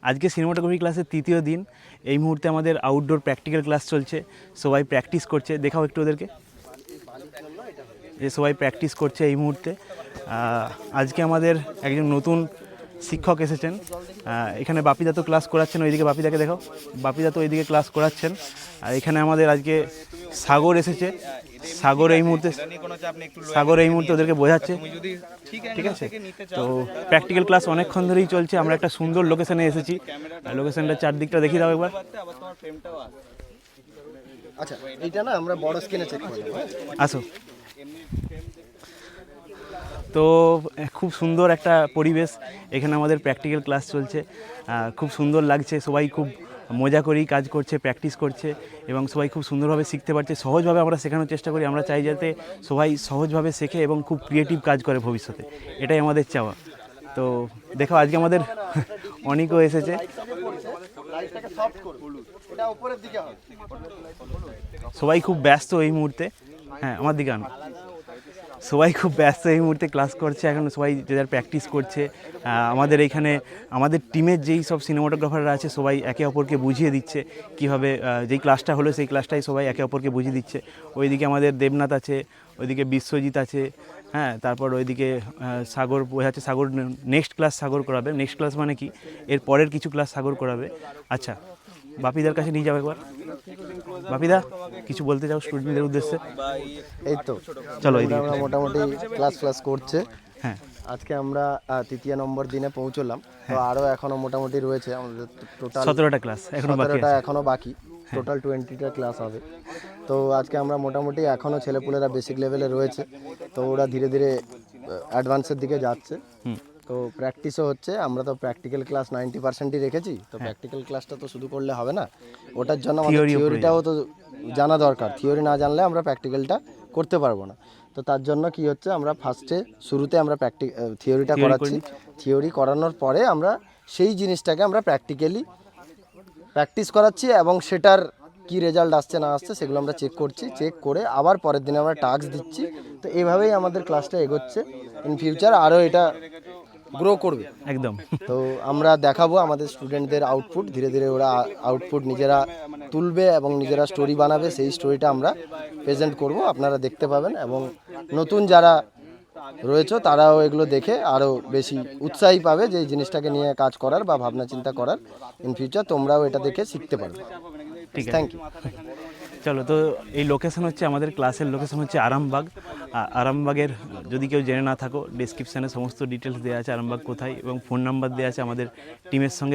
আজকে সিনেমাটোগ্রাফি ক্লাসের তৃতীয় দিন। এই মুহূর্তে আমাদের আউটডোর প্র্যাকটিক্যাল ক্লাস চলছে, সবাই প্র্যাকটিস করছে। দেখাও একটু ওদেরকে যে সবাই প্র্যাকটিস করছে এই মুহূর্তে। আজকে আমাদের একজন নতুন শিক্ষক এসেছেন, এখানে বাপিদা তো ক্লাস করাচ্ছেন, ওইদিকে বাপিদাকে দেখাও, বাপিদা তো ওইদিকে ক্লাস করাচ্ছেন। আর এখানে আমাদের আজকে সাগর এসেছে, সাগর এই মুহূর্তে ওদেরকে বোঝাচ্ছে, ঠিক আছে। তো প্র্যাকটিক্যাল ক্লাস অনেকক্ষণ ধরেই চলছে। আমরা একটা সুন্দর লোকেশনে এসেছি, লোকেশনটা চারদিকটা দেখিয়ে দাও একবার। আচ্ছা, এইটা না আমরা বড় স্ক্রিনে চেক করব। আসো। তো খুব সুন্দর একটা পরিবেশ, এখানে আমাদের প্র্যাকটিক্যাল ক্লাস চলছে, খুব সুন্দর লাগছে। সবাই খুব মজা করেই কাজ করছে, প্র্যাকটিস করছে এবং সবাই খুব সুন্দরভাবে শিখতে পারছে। সহজভাবে আমরা শেখানোর চেষ্টা করি, আমরা চাই যাতে সবাই সহজভাবে শেখে এবং খুব ক্রিয়েটিভ কাজ করে ভবিষ্যতে, এটাই আমাদের চাওয়া। তো দেখো আজকে আমাদের অনেকও এসেছে। সবাই খুব ব্যস্ত এই মুহূর্তে, হ্যাঁ আমার দিকে আনো। সবাই খুব ব্যস্ত এই মুহূর্তে ক্লাস করছে, এখন সবাই যে যার প্র্যাকটিস করছে। আমাদের এইখানে আমাদের টিমের যেই সব সিনেমাটোগ্রাফাররা আছে সবাই একে অপরকে বুঝিয়ে দিচ্ছে কীভাবে, যেই ক্লাসটা হলো সেই ক্লাসটাই সবাই একে অপরকে বুঝিয়ে দিচ্ছে। ওইদিকে আমাদের দেবনাথ আছে, ওইদিকে বিশ্বজিৎ আছে, হ্যাঁ, তারপর ওইদিকে সাগর বোঝাচ্ছে। সাগর নেক্সট ক্লাস সাগর করাবে। নেক্সট ক্লাস মানে কি, এর পরের কিছু ক্লাস সাগর করাবে। আচ্ছা, বাপিদার কাছে নিয়ে যাও একবার। বাপিদা কিছু বলতে চাও স্টুডেন্টদের উদ্দেশ্যে? এই তো চলো, আমরা মোটামুটি ক্লাস করছে। হ্যাঁ, আজকে আমরা তৃতীয় নম্বর দিনে পৌঁছলাম। তো আরও এখনও মোটামুটি রয়েছে আমাদের টোটাল 17টা ক্লাস এখনও বাকি। টোটাল 20টা ক্লাস হবে। তো আজকে আমরা মোটামুটি এখনও ছেলেপুলেরা বেসিক লেভেলে রয়েছে, তো ওরা ধীরে ধীরে অ্যাডভান্সের দিকে যাচ্ছে। তো প্র্যাকটিসও হচ্ছে। আমরা তো প্র্যাকটিক্যাল ক্লাস 90%ই রেখেছি। তো প্র্যাকটিক্যাল ক্লাসটা তো শুধু করলে হবে না, ওটার জন্য আমাদের থিওরিটাও তো জানা দরকার। থিওরি না জানলে আমরা প্র্যাকটিক্যালটা করতে পারবো না। তো তার জন্য কি হচ্ছে, আমরা শুরুতে আমরা থিওরিটা করাচ্ছি। থিওরি করানোর পরে আমরা সেই জিনিসটাকে আমরা প্র্যাকটিস করাচ্ছি এবং সেটার কি রেজাল্ট আসছে না আসছে সেগুলো আমরা চেক করছি। চেক করে আবার পরের দিনে আমরা টাস্ক দিচ্ছি। তো এইভাবেই আমাদের ক্লাসটা এগোচ্ছে। ইন ফিউচার আরও এটা গ্রো করবে একদম। তো আমরা দেখাবো আমাদের স্টুডেন্টদের আউটপুট। ধীরে ধীরে ওরা আউটপুট নিজেরা তুলবে এবং নিজেরা স্টোরি বানাবে। সেই স্টোরিটা আমরা প্রেজেন্ট করব, আপনারা দেখতে পাবেন। এবং নতুন যারা রয়েছে তারাও এগুলো দেখে আরও বেশি উৎসাহী পাবে যে এই জিনিসটাকে নিয়ে কাজ করার বা ভাবনা চিন্তা করার। ইন ফিউচার তোমরাও এটা দেখে শিখতে পারবে। ঠিক আছে, থ্যাংক ইউ। চলো। তো এই লোকেশন হচ্ছে, আমাদের ক্লাসের লোকেশন হচ্ছে আরামবাগ। আরামবাগের যদি কেউ জেনে না থাকো, ডেসক্রিপশানে সমস্ত ডিটেলস দেওয়া আছে আরামবাগ কোথায়, এবং ফোন নাম্বার দেওয়া আছে। আমাদের টিমের সঙ্গে